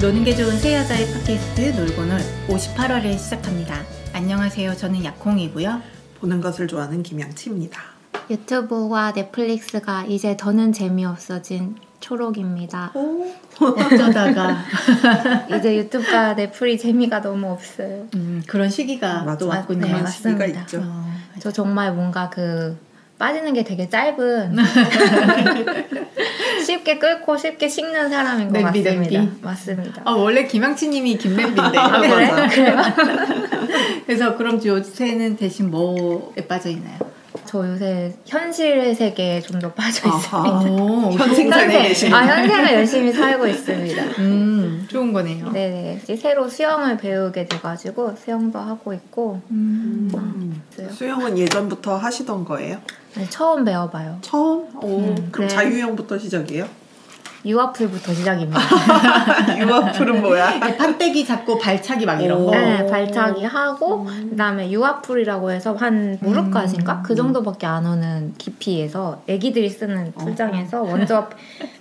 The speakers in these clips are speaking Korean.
노는 게 좋은 새 여자의 팟캐스트 놀고놀 58화를 시작합니다. 안녕하세요. 저는 약콩이고요. 보는 것을 좋아하는 김양치입니다. 유튜브와 넷플릭스가 이제 더는 재미없어진 초록입니다. 어쩌다가 이제 유튜브가 넷플릭 재미가 너무 없어요. 그런 시기가 또 왔군요. 네, 맞습니다. 맞습니다. 있죠. 저 정말 뭔가 빠지는 게 되게 짧은 쉽게 끓고 쉽게 식는 사람인 것 냄비, 같습니다. 냄비. 맞습니다. 원래 김양치님이 김냄비인데. 그래? 그래요? 그래서 그럼 요새는 대신 뭐에 빠져 있나요? 저 요새 현실의 세계에 좀 더 빠져 있습니다. 현생 살고 계시네요. 현생을 열심히 살고 있습니다. 좋은 거네요. 네네. 이제 새로 수영을 배우게 돼가지고 수영도 하고 있고. 수영은 예전부터 하시던 거예요? 네, 처음 배워봐요. 처음? 그럼 네. 자유형부터 시작이에요? 유아풀부터 시작입니다. 유아풀은 뭐야? 판때기 잡고 발차기 막 이런 거. 네, 발차기 하고 그다음에 유아풀이라고 해서 한 무릎까지인가? 그 정도밖에 안 오는 깊이에서 애기들이 쓰는 풀장에서 먼저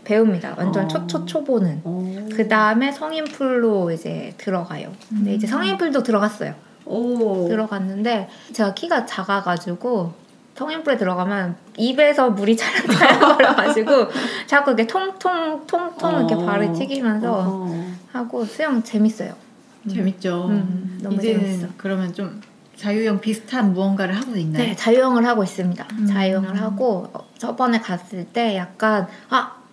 배웁니다. 완전 초보는. 그다음에 성인풀로 이제 들어가요. 근데 이제 성인풀도 들어갔어요. 들어갔는데 제가 키가 작아가지고 성인풀에 들어가면 입에서 물이 차량차량 걸려가지고 자꾸 이렇게 통통 이렇게 발을 튀기면서 하고 수영 재밌어요. 재밌죠. 너무 이제는 재밌어. 그러면 좀 자유형 비슷한 무언가를 하고 있나요? 네, 자유형을 하고 있습니다. 자유형을 하고 저번에 갔을 때 약간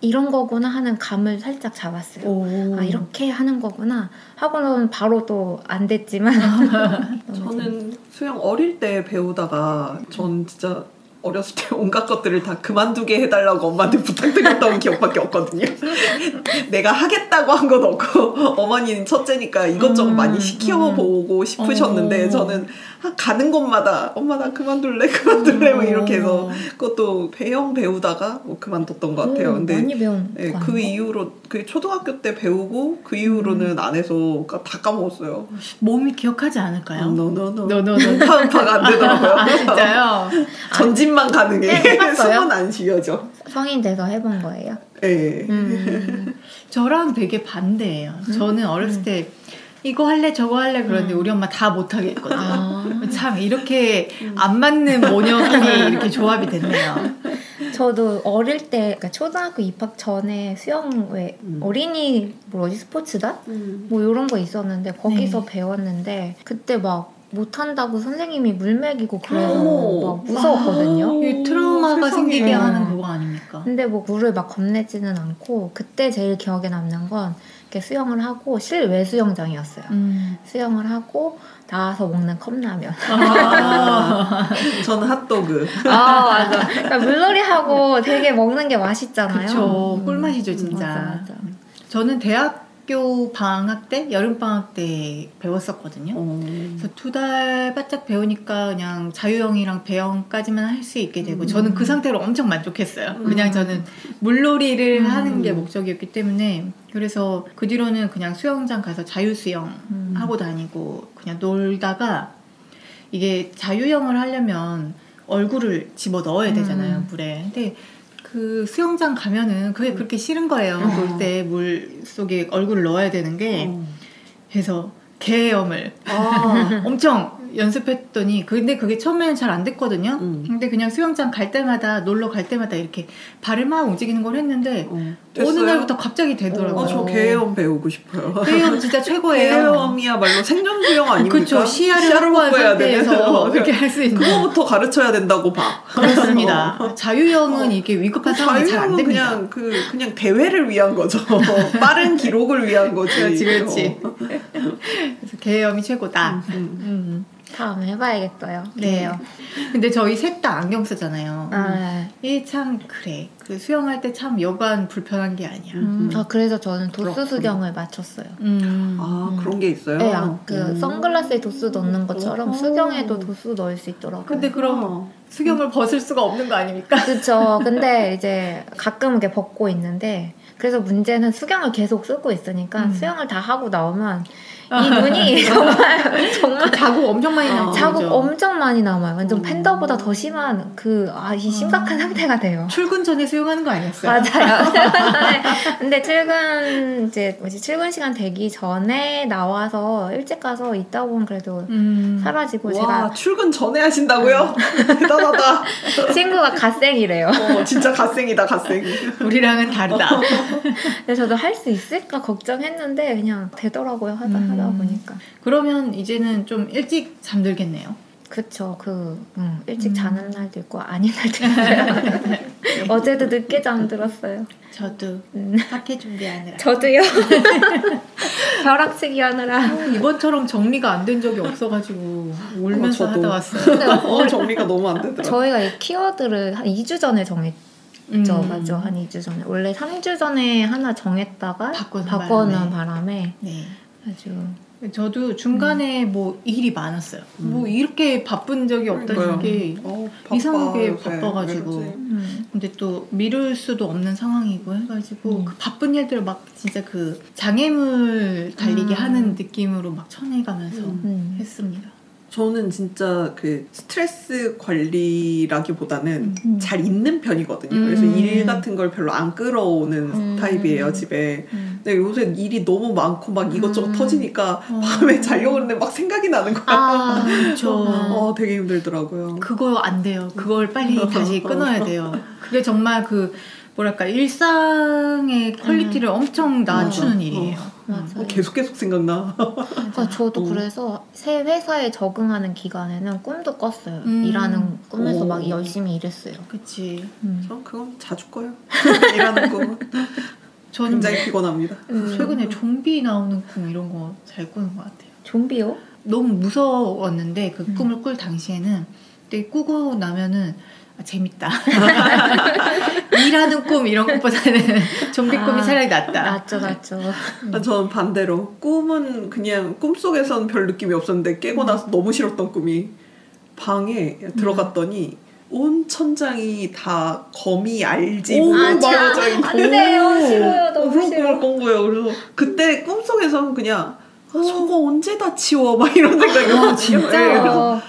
이런 거구나 하는 감을 살짝 잡았어요. 이렇게 하는 거구나 하고는 바로 또 안 됐지만 저는 수영 어릴 때 배우다가 전 진짜 어렸을 때 온갖 것들을 다 그만두게 해달라고 엄마한테 부탁드렸던 기억밖에 없거든요. 내가 하겠다고 한 건 없고 어머니는 첫째니까 이것저것 많이 시켜보고 싶으셨는데 저는 가는 곳마다 엄마 나 그만둘래 뭐 이렇게 해서 그것도 배영 배우다가 그만뒀던 것 같아요. 근데 많이 배운 네, 거 그 아니에요? 이후로 초등학교 때 배우고 그 이후로는 안 해서 다 까먹었어요. 몸이 기억하지 않을까요? 노노노 노노노. 파악파가 안 되더라고요. 진짜요? 전진만 가능해. 해봤어요? 숨은 안 쉬어져. 성인 돼서 해본 거예요. 네. 저랑 되게 반대예요. 저는 어렸을 때 이거 할래 저거 할래 그러는데 우리 엄마 다 못하게 했거든요. 참 이렇게 안 맞는 모녀끼리 이렇게 조합이 됐네요. 저도 어릴 때 그러니까 초등학교 입학 전에 수영 어린이 스포츠단 뭐 이런 거 있었는데 거기서 배웠는데 그때 막 못한다고 선생님이 물 먹이고 그래서 막 무서웠거든요. 이 트라우마가 세상에. 생기게 하는 그거 아닙니까? 근데 뭐 물을 막 겁내지는 않고 그때 제일 기억에 남는 건 이렇게 수영을 하고 실외 수영장이었어요. 수영을 하고 나와서 먹는 컵라면. 저는 핫도그. 맞아. 그러니까 물놀이 하고 되게 먹는 게 맛있잖아요. 그쵸. 꿀맛이죠 진짜. 맞아. 저는 대학교 방학 때 여름 방학 때 배웠었거든요. 그래서 2달 바짝 배우니까 그냥 자유형이랑 배영까지만 할 수 있게 되고 저는 그 상태로 엄청 만족했어요. 그냥 저는 물놀이를 하는 게 목적이었기 때문에 그래서 그 뒤로는 그냥 수영장 가서 자유수영 하고 다니고 그냥 놀다가 이게 자유형을 하려면 얼굴을 집어 넣어야 되잖아요 물에. 근데 그 수영장 가면은 그게 그렇게 싫은 거예요. 놀 때 물 속에 얼굴을 넣어야 되는 게. 그래서 개엄을 엄청 연습했더니 근데 그게 처음에는 잘 안 됐거든요. 근데 그냥 수영장 갈 때마다 놀러 갈 때마다 이렇게 발을 막 움직이는 걸 했는데 어느 날부터 갑자기 되더라고요. 저 개엄 배우고 싶어요. 개엄 진짜 최고예요. 개엄이야말로 생존 수영 아닙니까? 그렇죠. 시야를 확보한 상태에서 그렇게 할 수 있는. 그거부터 가르쳐야 된다고 봐. 그렇습니다. 자유형은 이게 위급한 상황이 잘 안 됩니다. 그냥 대회를 위한 거죠. 빠른 기록을 위한 거지. 그렇지. 그래서 개엄이 최고다. 다음에 해봐야겠어요. 네. 근데 저희 셋 다 안경 쓰잖아요. 네. 이게 참 그래. 그 수영할 때 참 여간 불편한 게 아니야. 그래서 저는 도수 수경을 맞췄어요. 그런 게 있어요? 네, 선글라스에 도수 넣는 것처럼 수경에도 도수 넣을 수 있더라고요. 근데 그럼 수경을 벗을 수가 없는 거 아닙니까? 그렇죠. 근데 이제 가끔 이렇게 벗고 있는데 그래서 문제는 수경을 계속 쓰고 있으니까 수영을 다 하고 나오면 이 눈이 정말 자국 엄청 많이 남죠. 자국 엄청 많이 남아요. 완전 팬더보다 더 심한 이 심각한 상태가 돼요. 출근 전에 수영하는 거 아니었어요? 맞아요. 근데 출근 시간 되기 전에 나와서 일찍 가서 있다 보면 그래도 사라지고. 와, 제가 출근 전에 하신다고요? 대단하다. 친구가 갓생이래요. 진짜 갓생이다, 갓생. 우리랑은 다르다. 그래서 저도 할 수 있을까 걱정했는데 그냥 되더라고요. 하다 보니까. 그러면 이제는 좀 일찍 잠들겠네요. 그쵸. 일찍 자는 날도 있고 아닌 날도 있어요. 어제도 늦게 잠들었어요. 저도 학회 준비하느라. 저도요. 벼락치기 하느라. 이번처럼 정리가 안 된 적이 없어가지고 울면서 하다 왔어요. 정리가 너무 안 되더라고요. 저희가 이 키워드를 한 2주 전에 정했죠. 맞죠. 한 2주 전에. 원래 3주 전에 하나 정했다가 바꾸는 바람에. 네. 아주. 저도 중간에 뭐 일이 많았어요. 뭐 이렇게 바쁜 적이 없다는 게 이상하게 바빠가지고. 근데 또 미룰 수도 없는 상황이고 해가지고 그 바쁜 일들을 막 진짜 그 장애물 달리기 하는 느낌으로 막 쳐내가면서 했습니다. 저는 진짜 그 스트레스 관리라기보다는 잘 있는 편이거든요. 그래서 일 같은 걸 별로 안 끌어오는 타입이에요, 집에. 근데 요새 일이 너무 많고 막 이것저것 터지니까 밤에 자려고 그러는데 막 생각이 나는 거야. 그렇죠. 되게 힘들더라고요. 그거 안 돼요. 그걸 빨리 다시 끊어야 돼요. 그게 정말 뭐랄까 일상의 퀄리티를 엄청 낮추는 일이에요. 맞아요. 계속 생각나. 저도 그래서 새 회사에 적응하는 기간에는 꿈도 꿨어요. 일하는 꿈에서 막 열심히 일했어요. 그치. 전 그건 자주 꿔요. 일하는 꿈은. 저는 굉장히 피곤합니다. 최근에 좀비 나오는 꿈 이런 거 잘 꾸는 것 같아요. 좀비요? 너무 무서웠는데 그 꿈을 꿀 당시에는 근데 꾸고 나면은 재밌다. 일하는 꿈 이런 것보다는 좀비 꿈이 차라리 낫다. 낫죠. 저는 반대로 꿈은 그냥 꿈속에서는 별 느낌이 없었는데 깨고 나서 너무 싫었던 꿈이 방에 들어갔더니 온 천장이 다 거미 알집으로 말려져 있고 안 돼요. 싫어요. 너무 싫어. 그런 꿈을 꾼 거예요. 그래서 그때 꿈속에서는 그냥 저거 언제 다 치워 막 이런 생각이 진짜.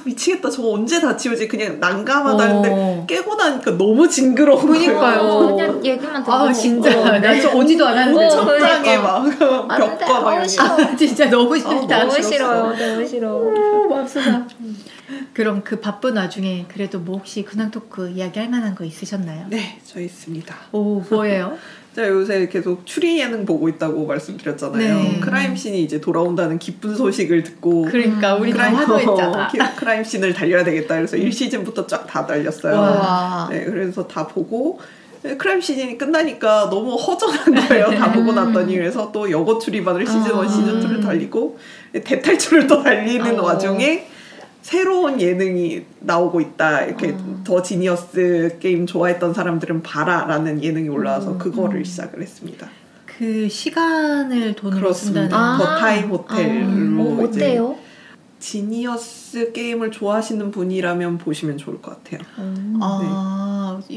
미치겠다. 저거 언제 다 치우지? 그냥 난감하다는데 깨고 나니까 너무 징그러운 거예요. 그냥 얘기만 들어도 진짜 나 오지도 않았는데 천장에 막 벽과 막 진짜 너무 싫다. 너무 싫어요. 너무 싫어. 맙소사. 그럼 그 바쁜 와중에 그래도 뭐 혹시 근황 토크 이야기할 만한 거 있으셨나요? 네, 저 있습니다. 뭐예요? 제가 요새 계속 추리 예능 보고 있다고 말씀드렸잖아요. 네. 크라임씬이 이제 돌아온다는 기쁜 소식을 듣고 그러니까 우리 다 화도했잖아. 크라임씬을 달려야 되겠다. 그래서 1시즌부터 쫙 다 달렸어요. 와. 네, 그래서 다 보고 크라임씬이 끝나니까 너무 허전한 거예요. 다 보고 났더니. 그래서 또 여고 추리반을 시즌 1, 시즌 2를 달리고 대탈출을 또 달리는 와중에 새로운 예능이 나오고 있다. 이렇게 더 지니어스 게임 좋아했던 사람들은 봐라라는 예능이 올라와서 그거를 시작을 했습니다. 그 시간을 돈으로 쓴다는 더 타임 호텔로 어때요? 지니어스 게임을 좋아하시는 분이라면 보시면 좋을 것 같아요.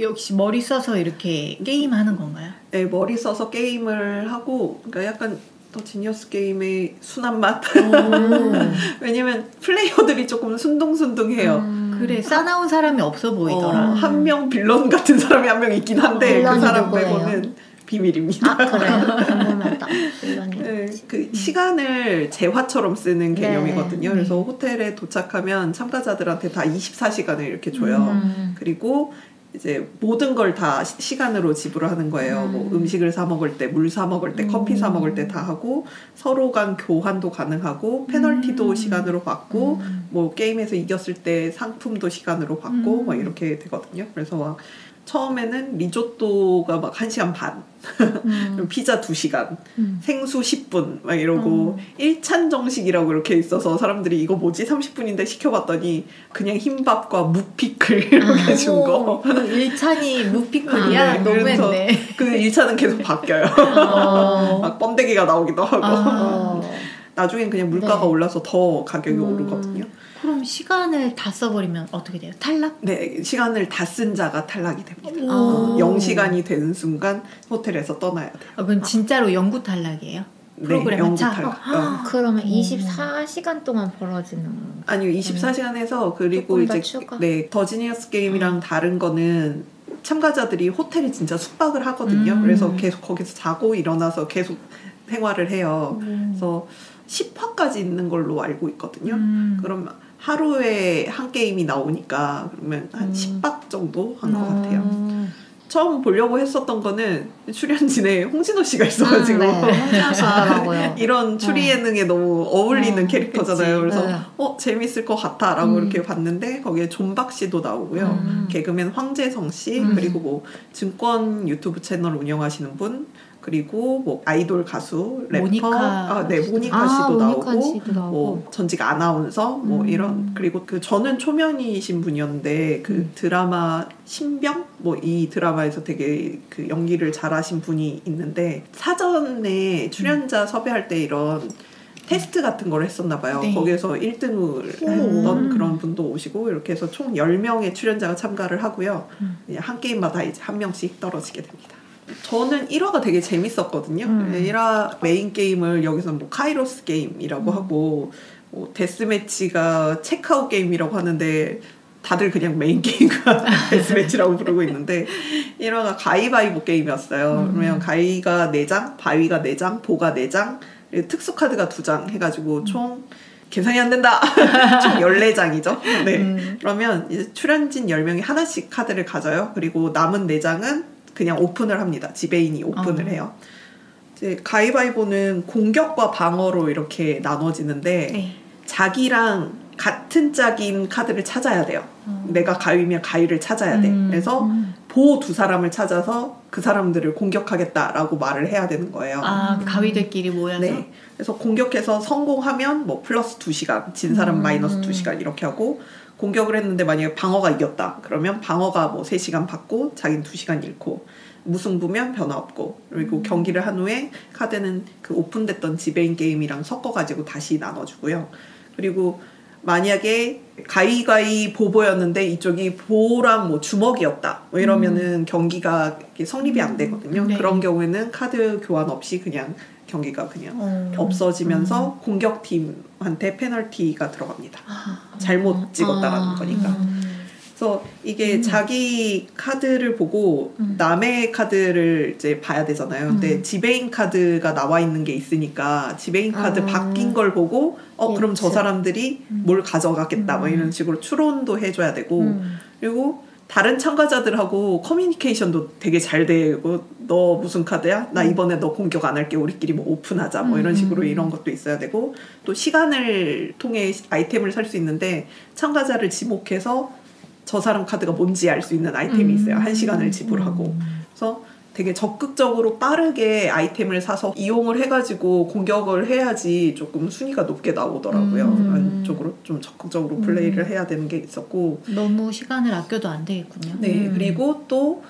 역시 머리 써서 이렇게 게임하는 건가요? 네, 머리 써서 게임을 하고 그러니까 약간 더 지니어스 게임의 순한 맛. 왜냐면 플레이어들이 조금 순둥순둥해요. 그래 싸나운 사람이 없어 보이더라. 한 명 빌런 같은 사람이 한 명 있긴 한데 그 사람 빼고는 비밀입니다. 그래요? 궁금하다. 네, 그 시간을 재화처럼 쓰는 개념이거든요. 그래서 호텔에 도착하면 참가자들한테 다 24시간을 이렇게 줘요. 그리고 이제 모든 걸 다 시간으로 지불을 하는 거예요. 뭐 음식을 사 먹을 때, 물 사 먹을 때, 커피 사 먹을 때 다 하고 서로 간 교환도 가능하고 페널티도 시간으로 받고 뭐 게임에서 이겼을 때 상품도 시간으로 받고 막 이렇게 되거든요. 그래서 막 처음에는 리조또가 막 1시간 반, 피자 2시간, 생수 10분 막 이러고 1찬 정식이라고 이렇게 있어서 사람들이 이거 뭐지? 30분인데 시켜봤더니 그냥 흰밥과 무피클 이렇게 준 거. 1찬이 무피클이야? 너무했네. 그 1찬은 계속 바뀌어요. 막 번데기가 나오기도 하고. 나중엔 그냥 물가가 올라서 더 가격이 오르거든요. 그럼 시간을 다 써버리면 어떻게 돼요? 탈락? 네, 시간을 다 쓴 자가 탈락이 됩니다. 0시간이 되는 순간 호텔에서 떠나야 돼요. 그건 진짜로 영구 탈락이에요? 프로그램 연극할. 그러면 24시간 동안 벌어지는 아니요, 24시간에서 그리고 이제 더 지니어스 게임이랑 다른 거는 참가자들이 호텔에 진짜 숙박을 하거든요. 그래서 계속 거기서 자고 일어나서 계속 생활을 해요. 그래서 10화까지 있는 걸로 알고 있거든요. 그럼 하루에 한 게임이 나오니까 그러면 한 10박 정도 한 것 같아요. 처음 보려고 했었던 거는 출연진에 홍진호 씨가 있어가지고 이런 추리 예능에 너무 어울리는 캐릭터잖아요. 그래서 재밌을 것 같아 라고 이렇게 봤는데 거기에 존박 씨도 나오고요. 개그맨 황재성 씨 그리고 뭐 증권 유튜브 채널 운영하시는 분 그리고 뭐 아이돌 가수 래퍼 모니카 씨도 나오고 뭐 전직 아나운서 뭐 이런 그리고 그 저는 초면이신 분이었는데 그 드라마 신병 뭐 이 드라마에서 되게 그 연기를 잘하신 분이 있는데 사전에 출연자 섭외할 때 이런 테스트 같은 걸 했었나 봐요. 네. 거기에서 1등을 했던 그런 분도 오시고 이렇게 해서 총 10명의 출연자가 참가를 하고요. 한 게임마다 이제 한 명씩 떨어지게 됩니다. 저는 1화가 되게 재밌었거든요. 1화 메인 게임을 여기서 뭐 카이로스 게임이라고 하고 뭐 데스매치가 체크아웃 게임이라고 하는데 다들 그냥 메인 게임과 데스매치라고 부르고 있는데 1화가 가위바위보 게임이었어요. 그러면 가위가 4장, 바위가 4장, 보가 4장, 특수카드가 2장 해가지고 총 계산이 안 된다. 총 14장이죠. 네. 그러면 이제 출연진 10명이 하나씩 카드를 가져요. 그리고 남은 4장은 그냥 오픈을 합니다. 지배인이 오픈을 해요. 이제 가위바위보는 공격과 방어로 이렇게 나눠지는데 네. 자기랑 같은 짝인 카드를 찾아야 돼요. 내가 가위면 가위를 찾아야 돼. 그래서 보 2사람을 찾아서 그 사람들을 공격하겠다라고 말을 해야 되는 거예요. 가위들끼리 모여서? 네. 그래서 공격해서 성공하면 뭐 플러스 2시간, 진 사람 마이너스 2시간 이렇게 하고 공격을 했는데 만약에 방어가 이겼다. 그러면 방어가 뭐 3시간 받고 자기는 2시간 잃고 무승부면 변화 없고 그리고 경기를 한 후에 카드는 그 오픈됐던 지배인 게임이랑 섞어가지고 다시 나눠주고요. 그리고 만약에 가위가위 보보였는데 이쪽이 보랑 뭐 주먹이었다. 뭐 이러면은 경기가 성립이 안 되거든요. 네. 그런 경우에는 카드 교환 없이 그냥 경기가 그냥 없어지면서 공격팀한테 페널티가 들어갑니다. 잘못 찍었다라는 거니까. 그래서 이게 자기 카드를 보고 남의 카드를 이제 봐야 되잖아요. 근데 지배인 카드가 나와 있는 게 있으니까 지배인 카드 바뀐 걸 보고 그럼 저 사람들이 뭘 가져가겠다 뭐 이런 식으로 추론도 해줘야 되고 그리고 다른 참가자들하고 커뮤니케이션도 되게 잘 되고 너 무슨 카드야? 나 이번에 너 공격 안 할게. 우리끼리 뭐 오픈하자. 뭐 이런 식으로 이런 것도 있어야 되고 또 시간을 통해 아이템을 살 수 있는데 참가자를 지목해서 저 사람 카드가 뭔지 알 수 있는 아이템이 있어요. 1시간을 지불하고. 그래서 되게 적극적으로 빠르게 아이템을 사서 이용을 해가지고 공격을 해야지 조금 순위가 높게 나오더라고요. 그런 쪽으로 좀 적극적으로 플레이를 해야 되는 게 있었고 너무 시간을 아껴도 안 되겠군요. 네. 그리고 또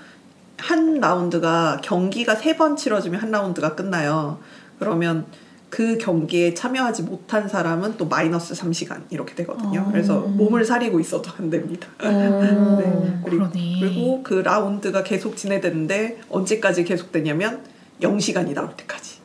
한 라운드가 경기가 3번 치러지면 한 라운드가 끝나요. 그러면 그 경기에 참여하지 못한 사람은 또 마이너스 3시간 이렇게 되거든요. 그래서 몸을 사리고 있어도 안 됩니다. 네. 그리고 그 라운드가 계속 진행되는데 언제까지 계속되냐면 0시간이 나올 때까지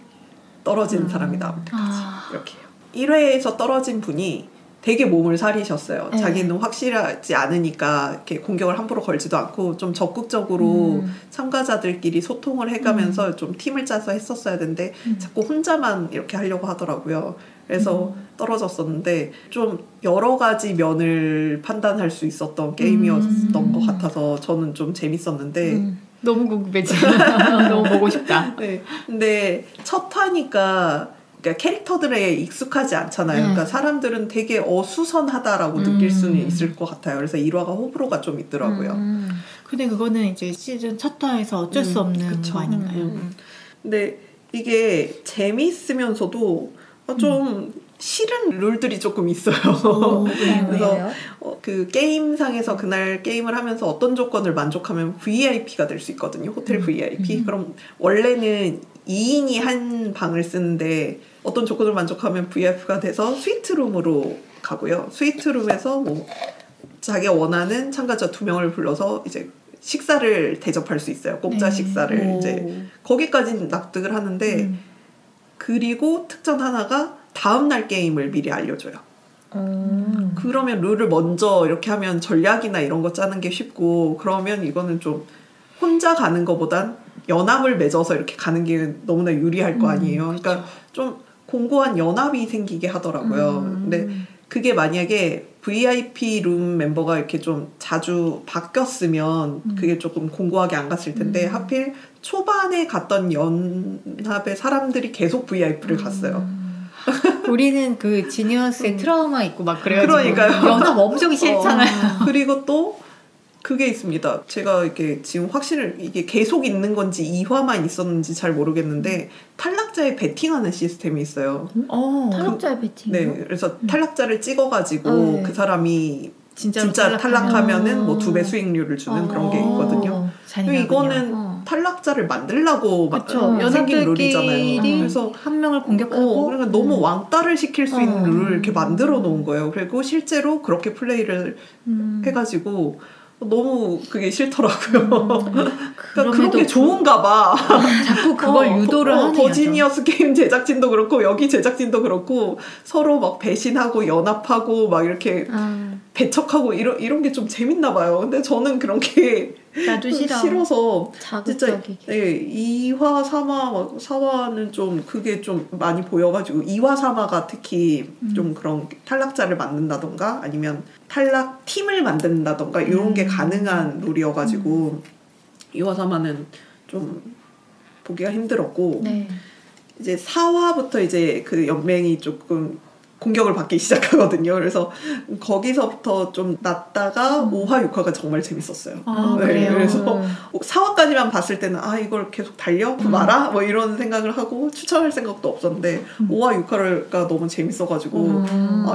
떨어진 사람이 나올 때까지 이렇게 해요. 1회에서 떨어진 분이 되게 몸을 사리셨어요. 자기는 확실하지 않으니까 이렇게 공격을 함부로 걸지도 않고 좀 적극적으로 참가자들끼리 소통을 해가면서 좀 팀을 짜서 했었어야 되는데 자꾸 혼자만 이렇게 하려고 하더라고요. 그래서 떨어졌었는데 좀 여러 가지 면을 판단할 수 있었던 게임이었던 것 같아서 저는 좀 재밌었는데 너무 궁금해지. 너무 보고 싶다. 네. 근데 첫 화니까 그러니까 캐릭터들에 익숙하지 않잖아요. 그러니까 사람들은 되게 어수선하다라고 느낄 수는 있을 것 같아요. 그래서 1화가 호불호가 좀 있더라고요. 근데 그거는 이제 시즌 첫 화에서 어쩔 수 없는 거 아닌가요? 근데 이게 재미있으면서도 좀 싫은 룰들이 조금 있어요. 그래서 그 게임상에서 그날 게임을 하면서 어떤 조건을 만족하면 VIP가 될 수 있거든요. 호텔 VIP. 그럼 원래는 2인이 한 방을 쓰는데 어떤 조건을 만족하면 VIP가 돼서 스위트룸으로 가고요. 스위트룸에서 뭐 자기가 원하는 참가자 2명을 불러서 이제 식사를 대접할 수 있어요. 공짜 식사를 이제 거기까지는 납득을 하는데 그리고 특전 하나가 다음날 게임을 미리 알려줘요. 그러면 룰을 먼저 이렇게 하면 전략이나 이런 거 짜는 게 쉽고, 그러면 이거는 좀 혼자 가는 것보단 연합을 맺어서 이렇게 가는 게 너무나 유리할 거 아니에요. 그러니까 좀 공고한 연합이 생기게 하더라고요. 근데 그게 만약에 VIP 룸 멤버가 이렇게 좀 자주 바뀌었으면 그게 조금 공고하게 안 갔을 텐데 하필 초반에 갔던 연합의 사람들이 계속 VIP를 갔어요. 우리는 그 지니어스의 트라우마 있고 막 그래가지고 그러니까요. 연합 엄청 싫잖아요. 그리고 또 그게 있습니다. 제가 이렇게 지금 이게 계속 있는 건지 2화만 있었는지 잘 모르겠는데 탈락자에 베팅하는 시스템이 있어요. 탈락자의 베팅? 네, 그래서 탈락자를 찍어가지고 그 사람이 진짜 탈락하면은 뭐 2배 수익률을 주는 그런 게 있거든요. 이거는 탈락자를 만들라고 생긴 룰이잖아요. 그래서 한 명을 공격하고 그러니까 너무 왕따를 시킬 수 있는 룰을 이렇게 만들어 놓은 거예요. 그리고 실제로 그렇게 플레이를 해가지고 너무 그게 싫더라고요. 그러니까 그런 게 좋은가 봐. 자꾸 그걸 유도를 하네요. 더 지니어스 게임 제작진도 그렇고 여기 제작진도 그렇고 서로 막 배신하고 연합하고 막 이렇게 배척하고 이런 게 좀 재밌나 봐요. 근데 저는 그런 게 나도 싫어서 자극적이게. 진짜 2화, 3화, 4화는 좀 그게 좀 많이 보여가지고 2화, 3화가 특히 좀 그런 탈락자를 만든다던가 아니면 탈락 팀을 만든다던가 이런 게 가능한 룰이어가지고 2화, 3화는 좀 보기가 힘들었고 이제 4화부터 이제 그 연맹이 조금 공격을 받기 시작하거든요. 그래서 거기서부터 좀 났다가 5화, 6화가 정말 재밌었어요. 그래요? 그래서 4화까지만 봤을 때는 이걸 계속 달려? 말아? 뭐 이런 생각을 하고 추천할 생각도 없었는데 5화, 6화가 너무 재밌어가지고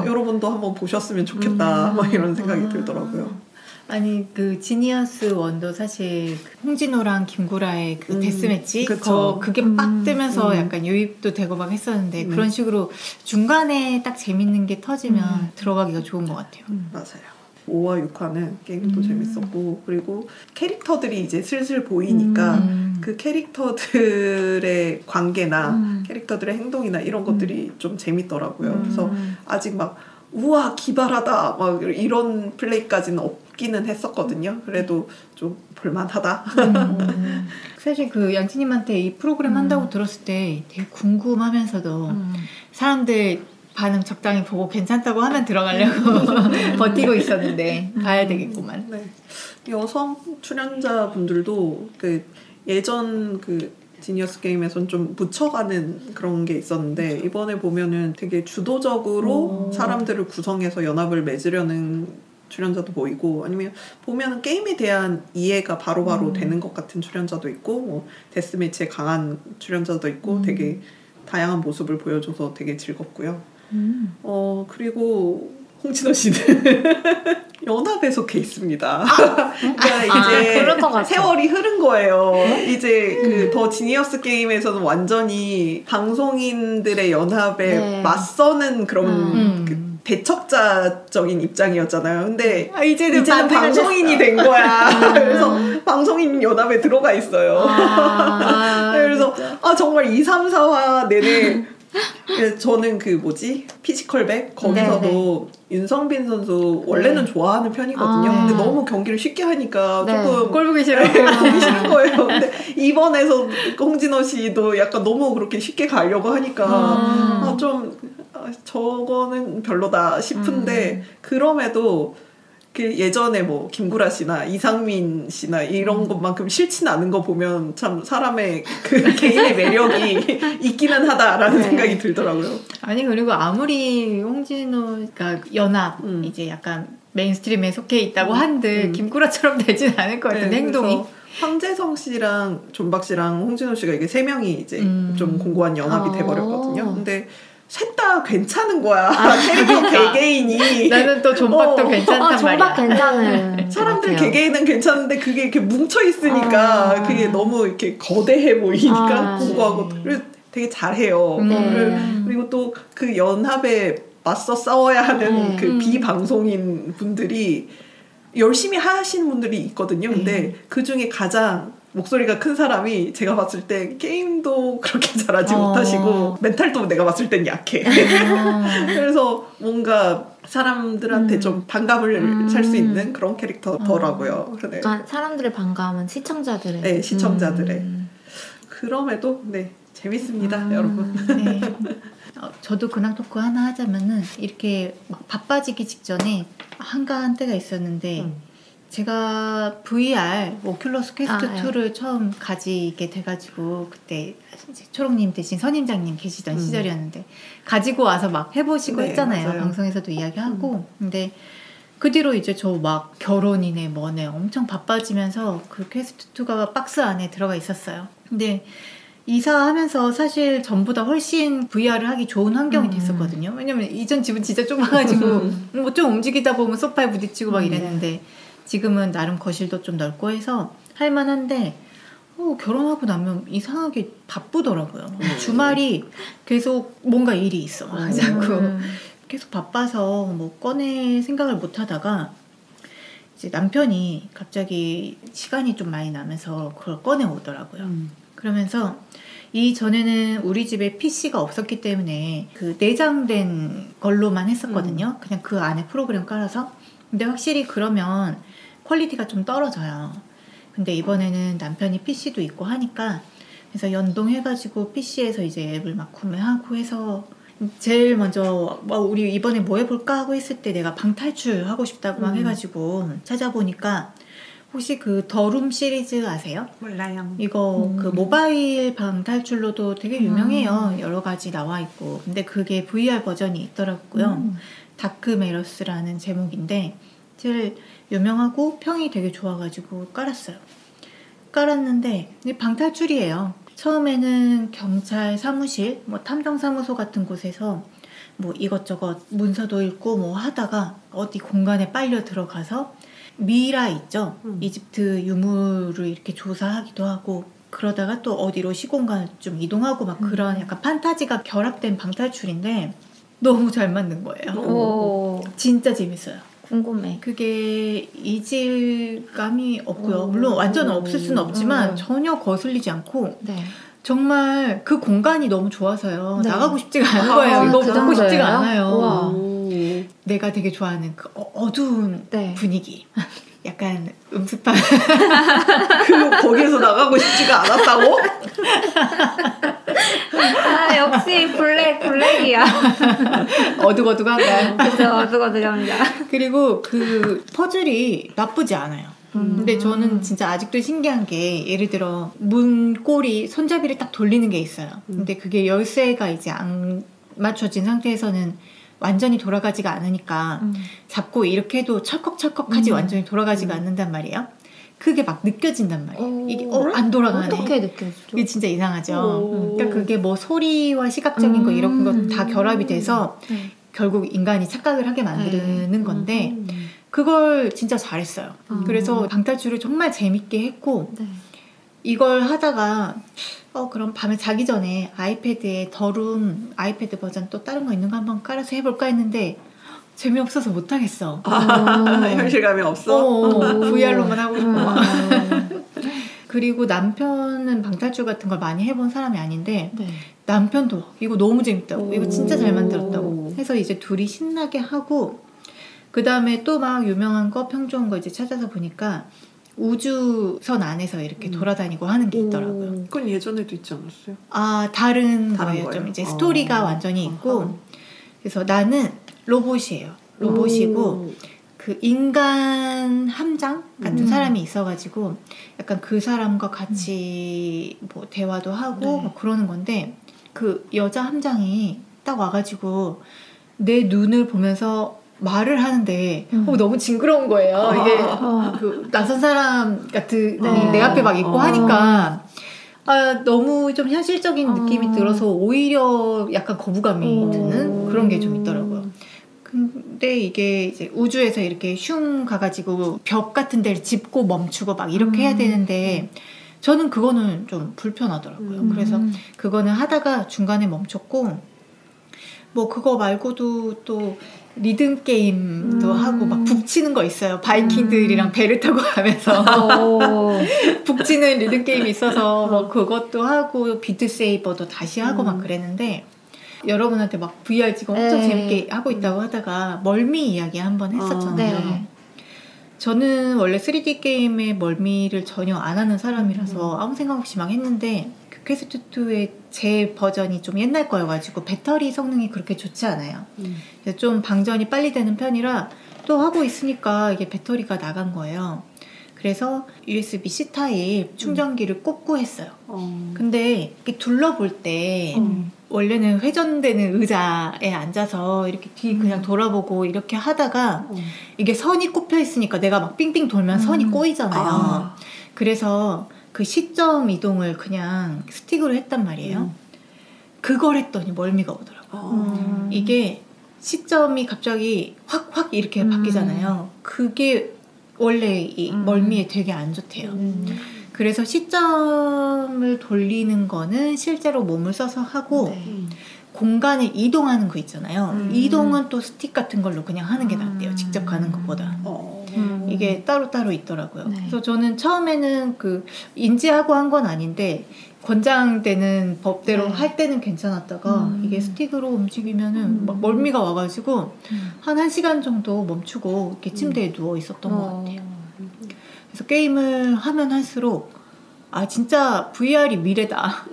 여러분도 한번 보셨으면 좋겠다 뭐 이런 생각이 들더라고요. 아니 그 지니어스 원도 사실 홍진호랑 김구라의 그 데스매치 그쵸. 그게 빡 뜨면서 약간 유입도 되고 막 했었는데 그런 식으로 중간에 딱 재밌는 게 터지면 들어가기가 좋은 것 같아요. 맞아요. 5화, 6화는 게임도 재밌었고 그리고 캐릭터들이 이제 슬슬 보이니까 그 캐릭터들의 관계나 캐릭터들의 행동이나 이런 것들이 좀 재밌더라고요. 그래서 아직 막 우와 기발하다 막 이런 플레이까지는 없기는 했었거든요. 그래도 좀 볼만하다. 사실 그 양치님한테 이 프로그램 한다고 들었을 때 되게 궁금하면서도 사람들 반응 적당히 보고 괜찮다고 하면 들어가려고 버티고 있었는데 봐야 되겠구만. 네. 여성 출연자분들도 그 예전 그 지니어스 게임에선 좀 묻혀가는 그런 게 있었는데 그렇죠. 이번에 보면은 되게 주도적으로 사람들을 구성해서 연합을 맺으려는 출연자도 보이고 아니면 보면은 게임에 대한 이해가 바로바로 되는 것 같은 출연자도 있고 뭐 데스매치에 강한 출연자도 있고 되게 다양한 모습을 보여줘서 되게 즐겁고요. 그리고 홍진호 씨는 연합에 속해 있습니다. 그러니까 이제 세월이 흐른 거예요. 이제 그 더 지니어스 게임에서는 완전히 방송인들의 연합에 맞서는 그런 그 대척자적인 입장이었잖아요. 근데 이제는 방송인이 된 거야. 그래서 방송인 연합에 들어가 있어요. 그래서 정말 2, 3, 4화 내내 저는 그 피지컬백 거기서도 윤성빈 선수 원래는 좋아하는 편이거든요. 근데 너무 경기를 쉽게 하니까 조금 꼴 보기 싫어요. 보기 싫은 거예요. 근데 이번에서 홍진호 씨도 약간 너무 그렇게 쉽게 가려고 하니까 저거는 별로다 싶은데 그럼에도 그 예전에 뭐 김구라 씨나 이상민 씨나 이런 것만큼 싫진 않은 거 보면 참 사람의 그 개인의 매력이 있기는 하다라는 생각이 들더라고요. 아니 그리고 아무리 홍진호가 연합 이제 약간 메인스트림에 속해 있다고 한들 김구라처럼 되진 않을 것 같은데 행동이. 황재성 씨랑 존박 씨랑 홍진호 씨가 이게 3명이 이제 좀 공고한 연합이 돼버렸거든요. 근데 셋 다 괜찮은 거야. 캐릭터 개개인이. 나는 또 존박도 괜찮단 말이야. 존박 괜찮은. 사람들 개개인은 괜찮은데 그게 이렇게 뭉쳐 있으니까 그게 너무 이렇게 거대해 보이니까 공고하고 되게 잘해요. 그리고 또 그 연합에 맞서 싸워야 하는 그 비방송인 분들이 열심히 하시는 분들이 있거든요. 근데 그 중에 가장 목소리가 큰 사람이 제가 봤을 때 게임도 그렇게 잘하지 못하시고 멘탈도 내가 봤을 땐 약해. 그래서 뭔가 사람들한테 좀 반감을 살 수 있는 그런 캐릭터더라고요. 네. 그러니까 사람들의 반감은 시청자들의. 네, 시청자들의. 그럼에도 네 재밌습니다, 여러분. 네. 저도 근황 토크 하나 하자면은 이렇게 막 바빠지기 직전에 한가한 때가 있었는데 제가 VR 오큘러스 퀘스트 2를 처음 가지게 돼가지고 그때 초롱님 대신 선임장님 계시던 시절이었는데 가지고 와서 막 해보시고 네, 했잖아요. 맞아요. 방송에서도 이야기하고 근데 그 뒤로 이제 저 막 결혼이네 뭐네 엄청 바빠지면서 그 퀘스트 2가 박스 안에 들어가 있었어요. 근데 이사하면서 사실 전보다 훨씬 VR을 하기 좋은 환경이 됐었거든요. 왜냐면 이전 집은 진짜 좁아가지고 뭐 좀 움직이다 보면 소파에 부딪히고 막 이랬는데 지금은 나름 거실도 좀 넓고 해서 할만한데 결혼하고 나면 이상하게 바쁘더라고요. 주말이 계속 뭔가 일이 있어. 자꾸 계속 바빠서 뭐 꺼낼 생각을 못 하다가 이제 남편이 갑자기 시간이 좀 많이 나면서 그걸 꺼내 오더라고요. 그러면서 이전에는 우리 집에 PC가 없었기 때문에 그 내장된 걸로만 했었거든요. 그냥 그 안에 프로그램 깔아서. 근데 확실히 그러면 퀄리티가 좀 떨어져요. 근데 이번에는 남편이 PC도 있고 하니까 그래서 연동해가지고 PC에서 이제 앱을 막 구매하고 해서 제일 먼저 우리 이번에 뭐 해볼까 하고 했을 때 내가 방탈출 하고 싶다고 막 해가지고 찾아보니까 혹시 그 더룸 시리즈 아세요? 몰라요. 이거 그 모바일 방탈출로도 되게 유명해요. 여러 가지 나와 있고. 근데 그게 VR 버전이 있더라고요. 다크 메러스라는 제목인데 제일 유명하고 평이 되게 좋아가지고 깔았어요. 깔았는데 방탈출이에요. 처음에는 경찰 사무실, 뭐 탐정사무소 같은 곳에서 뭐 이것저것 문서도 읽고 뭐 하다가 어디 공간에 빨려 들어가서 미라 있죠? 이집트 유물을 이렇게 조사하기도 하고 그러다가 또 어디로 시공간을 좀 이동하고 막 그런 약간 판타지가 결합된 방탈출인데 너무 잘 만든 거예요. 진짜 재밌어요. 궁금해. 그게 이질감이 없고요. 물론 완전 없을 수는 없지만 전혀 거슬리지 않고 정말 그 공간이 너무 좋아서요. 나가고 싶지가 않은 거예요. 이거 먹고 싶지가 않아요. 내가 되게 좋아하는 그 어두운 분위기. 약간 음습한. 거기에서 나가고 싶지가 않았다고? 역시 블랙이야. 어둑어둑한가요? 그죠, 어둑어둑합니다. 그리고 그 퍼즐이 나쁘지 않아요. 근데 저는 진짜 아직도 신기한 게 예를 들어 문고리 손잡이를 딱 돌리는 게 있어요. 근데 그게 열쇠가 이제 안 맞춰진 상태에서는 완전히 돌아가지가 않으니까 잡고 이렇게 해도 철컥철컥하지 완전히 돌아가지가 않는단 말이에요. 그게 막 느껴진단 말이에요. 이게 안 돌아가네. 어떻게 느껴지죠? 이게 진짜 이상하죠. 그러니까 그게 뭐 소리와 시각적인 거 이런 거 다 결합이 돼서 결국 인간이 착각을 하게 만드는 건데 그걸 진짜 잘했어요. 그래서 방탈출을 정말 재밌게 했고 이걸 하다가 그럼 밤에 자기 전에 아이패드에 더룸 아이패드 버전 또 다른 거 있는 거 한번 깔아서 해볼까 했는데 재미없어서 못하겠어. 현실감이 없어? VR로만 하고 싶어. 그리고 남편은 방탈출 같은 걸 많이 해본 사람이 아닌데 남편도 이거 너무 재밌다고 이거 진짜 잘 만들었다고 해서 이제 둘이 신나게 하고 그 다음에 또 막 유명한 거 평 좋은 거 이제 찾아서 보니까 우주선 안에서 이렇게 돌아다니고 하는 게 있더라고요. 그건 예전에도 있지 않았어요? 다른 거예요. 좀 이제 스토리가 완전히 있고 그래서 나는 로봇이에요. 로봇이고 그 인간 함장 같은 사람이 있어가지고 약간 그 사람과 같이 뭐 대화도 하고 뭐 그러는 건데 그 여자 함장이 딱 와가지고 내 눈을 보면서 말을 하는데 너무 징그러운 거예요. 이게 그 낯선 사람 같은 내 앞에 막 있고 하니까 너무 좀 현실적인 느낌이 들어서 오히려 약간 거부감이 드는 그런 게 좀 있더라고요. 근데 이게 이제 우주에서 이렇게 슝 가가지고 벽 같은 데를 짚고 멈추고 막 이렇게 해야 되는데 저는 그거는 좀 불편하더라고요. 그래서 그거는 하다가 중간에 멈췄고 뭐 그거 말고도 또 리듬 게임도 하고 막 북치는 거 있어요. 바이킹들이랑 배를 타고 가면서 북치는 리듬 게임이 있어서 뭐 그것도 하고 비트 세이버도 다시 하고 막 그랬는데 여러분한테 막 VR 지금 엄청 재밌게 하고 있다고 하다가 멀미 이야기 한번 했었잖아요. 네. 저는 원래 3D 게임에 멀미를 전혀 안 하는 사람이라서 아무 생각 없이 막 했는데 그 퀘스트2의 제 버전이 좀 옛날 거여가지고 배터리 성능이 그렇게 좋지 않아요. 그래서 좀 방전이 빨리 되는 편이라 또 하고 있으니까 이게 배터리가 나간 거예요. 그래서 USB-C 타입 충전기를 꽂고 했어요. 근데 이렇게 둘러볼 때 원래는 회전되는 의자에 앉아서 이렇게 뒤 그냥 돌아보고 이렇게 하다가 이게 선이 꼽혀 있으니까 내가 막 삥삥 돌면 선이 꼬이잖아요. 그래서 그 시점 이동을 그냥 스틱으로 했단 말이에요. 그걸 했더니 멀미가 오더라고요. 이게 시점이 갑자기 확 이렇게 바뀌잖아요. 그게 원래 이 멀미에 되게 안 좋대요. 그래서 시점을 돌리는 거는 실제로 몸을 써서 하고 공간을 이동하는 거 있잖아요. 이동은 또 스틱 같은 걸로 그냥 하는 게 낫대요. 직접 가는 것보다. 이게 따로따로 있더라고요. 네. 그래서 저는 처음에는 그 인지하고 한 건 아닌데 권장되는 법대로 할 때는 괜찮았다가 이게 스틱으로 움직이면은 막 멀미가 와가지고 한 1시간 정도 멈추고 이렇게 침대에 누워 있었던 것 같아요. 그래서 게임을 하면 할수록 아 진짜 VR이 미래다.